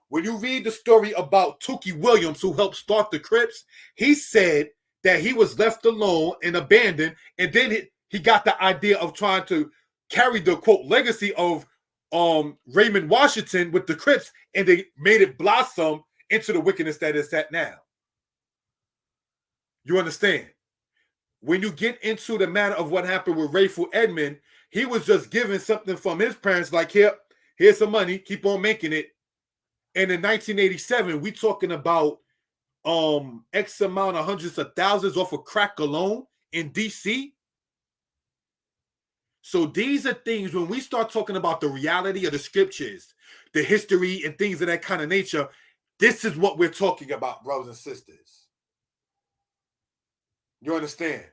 When you read the story about Tookie Williams, who helped start the Crips, he said that he was left alone and abandoned, and then he got the idea of trying to carry the, quote, legacy of Raymond Washington with the Crips, and they made it blossom into the wickedness that it's at now. You understand? When you get into the matter of what happened with Rayful Edmond, he was just given something from his parents, like, here's some money, keep on making it. And in 1987, we talking about X amount of hundreds of thousands off of crack alone in DC. So these are things, when we start talking about the reality of the scriptures, the history and things of that kind of nature, this is what we're talking about, brothers and sisters. You understand?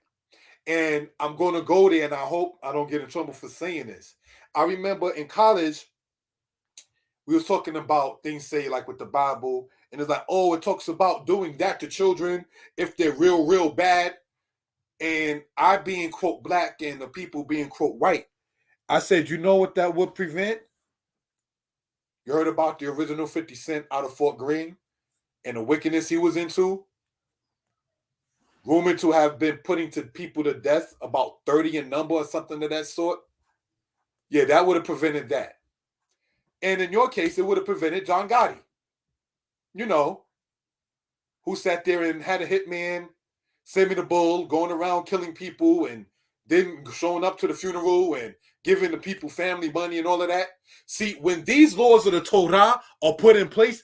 And I'm going to go there, and I hope I don't get in trouble for saying this. I remember in college, we was talking about things, say, like with the Bible, and it's like, oh, it talks about doing that to children if they're real, real bad. And I being, quote, black and the people being, quote, white, I said, you know what that would prevent? You heard about the original 50 Cent out of Fort Greene and the wickedness he was into? Rumored to have been putting to people to death, about 30 in number or something of that sort. Yeah, that would have prevented that. And in your case, it would have prevented John Gotti, you know, who sat there and had a hitman, Sammy the Bull, going around killing people and then showing up to the funeral and giving the people family money and all of that. See, when these laws of the Torah are put in place,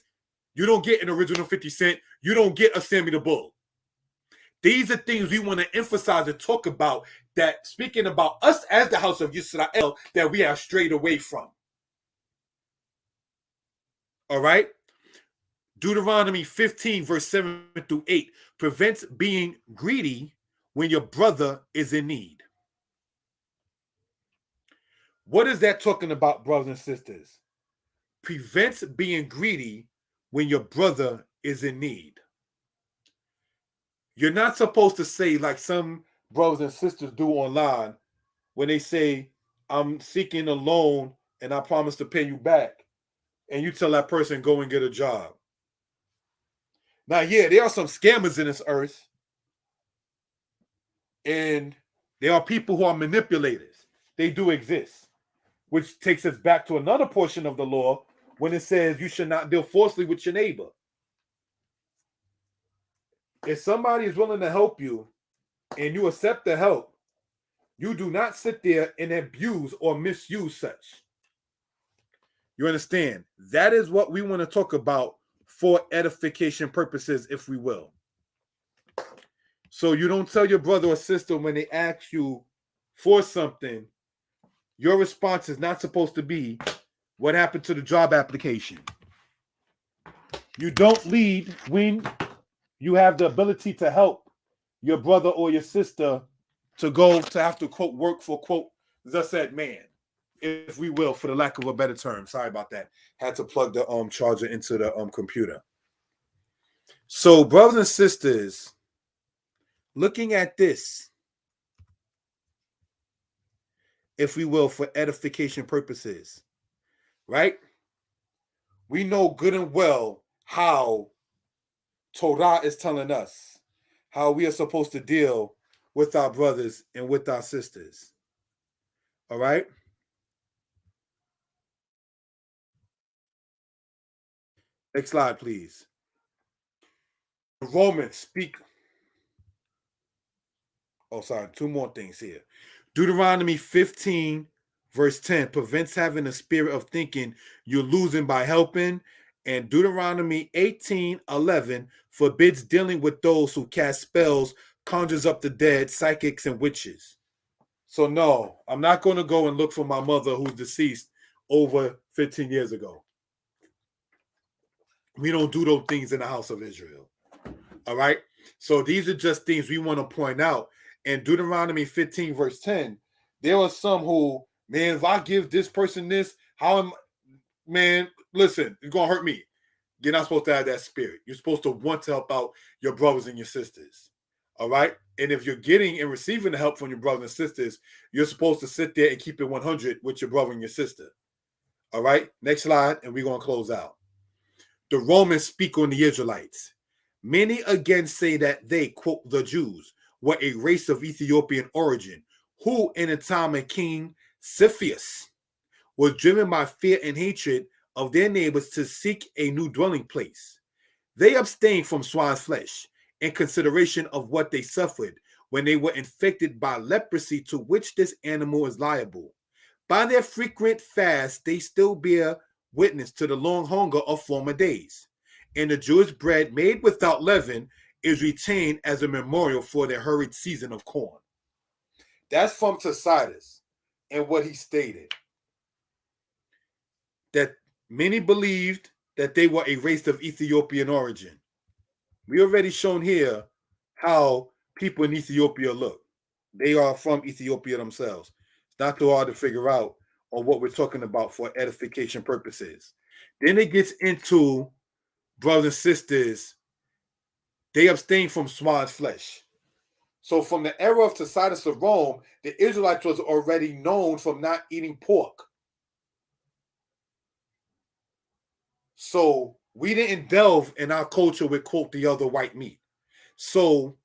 you don't get an original 50 Cent. You don't get a Sammy the Bull. These are things we want to emphasize and talk about, that speaking about us as the house of Yisrael, that we have strayed away from. All right? Deuteronomy 15, verse 7 through 8 prevents being greedy when your brother is in need. What is that talking about, brothers and sisters? Prevents being greedy when your brother is in need. You're not supposed to say, like some brothers and sisters do online, when they say, I'm seeking a loan and I promise to pay you back, and you tell that person, go and get a job. Now, yeah, there are some scammers in this earth, and there are people who are manipulators. They do exist, which takes us back to another portion of the law when it says you should not deal forcefully with your neighbor. If somebody is willing to help you and you accept the help, you do not sit there and abuse or misuse such. You understand? That is what we want to talk about for edification purposes, if we will. So you don't tell your brother or sister when they ask you for something, your response is not supposed to be, what happened to the job application? You don't lead when you have the ability to help your brother or your sister to go to have to, quote, work for, quote, the said man, if we will, for the lack of a better term. Sorry about that. Had to plug the charger into the computer. So, brothers and sisters, looking at this, if we will, for edification purposes, right? We know good and well how Torah is telling us how we are supposed to deal with our brothers and with our sisters. All right? Next slide, please. Romans speak. Oh, sorry. Two more things here. Deuteronomy 15, verse 10 prevents having a spirit of thinking you're losing by helping. And Deuteronomy 18:11 forbids dealing with those who cast spells, conjures up the dead, psychics, and witches. So, no, I'm not going to go and look for my mother who's deceased over 15 years ago. We don't do those things in the house of Israel. All right? So these are just things we want to point out. In Deuteronomy 15, verse 10, there are some who, man, if I give this person this, how am, man, listen, it's going to hurt me. You're not supposed to have that spirit. You're supposed to want to help out your brothers and your sisters. All right? And if you're getting and receiving the help from your brothers and sisters, you're supposed to sit there and keep it 100 with your brother and your sister. All right? Next slide, and we're going to close out. The Romans speak on the Israelites. Many again say that they, quote, the Jews, were a race of Ethiopian origin, who in the time of King Siphius was driven by fear and hatred of their neighbors to seek a new dwelling place. They abstained from swine's flesh in consideration of what they suffered when they were infected by leprosy, to which this animal is liable. By their frequent fasts, they still bear witness to the long hunger of former days. And the Jewish bread made without leaven is retained as a memorial for their hurried season of corn. That's from Tacitus and what he stated. That many believed that they were a race of Ethiopian origin. We already shown here how people in Ethiopia look. They are from Ethiopia themselves. It's not too hard to figure out on what we're talking about for edification purposes. Then it gets into, brothers and sisters, they abstain from swine's flesh. So from the era of Tacitus of Rome, the Israelites was already known from not eating pork. So we didn't delve in our culture with, quote, the other white meat. So,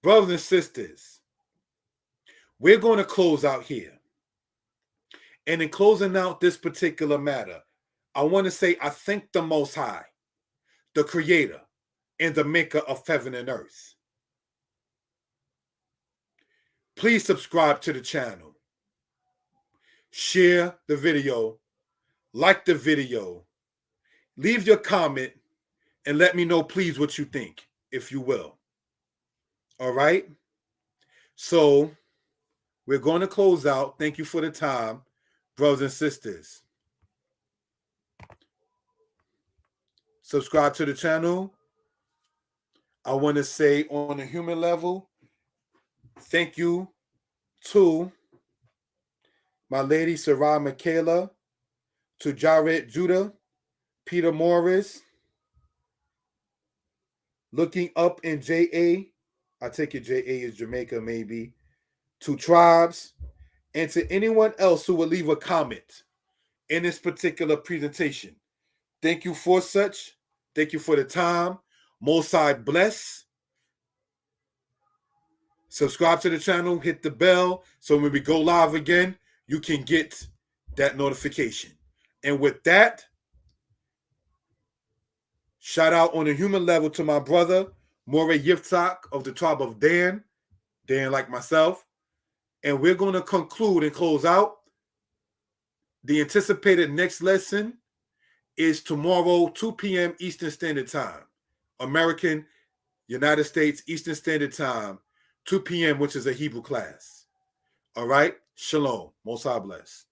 brothers and sisters, we're going to close out here. And in closing out this particular matter, I want to say I thank the Most High, the Creator, and the Maker of heaven and earth. Please subscribe to the channel. Share the video. Like the video. Leave your comment and let me know, please, what you think, if you will. All right? So, we're going to close out. Thank you for the time, brothers and sisters. Subscribe to the channel. I want to say on a human level, thank you to my lady Sarah Michaela, to Jared Judah, Peter Morris, looking up in JA, I take it JA is Jamaica maybe, to Tribes, and to anyone else who will leave a comment in this particular presentation. Thank you for such. Thank you for the time. Most High bless. Subscribe to the channel, hit the bell, so when we go live again, you can get that notification. And with that, shout out on a human level to my brother, Moreh Yitzhak of the tribe of Dan like myself. And we're going to conclude and close out. The anticipated next lesson is tomorrow, 2 p.m. Eastern Standard Time. American, United States, Eastern Standard Time, 2 p.m., which is a Hebrew class. All right? Shalom. Most High bless.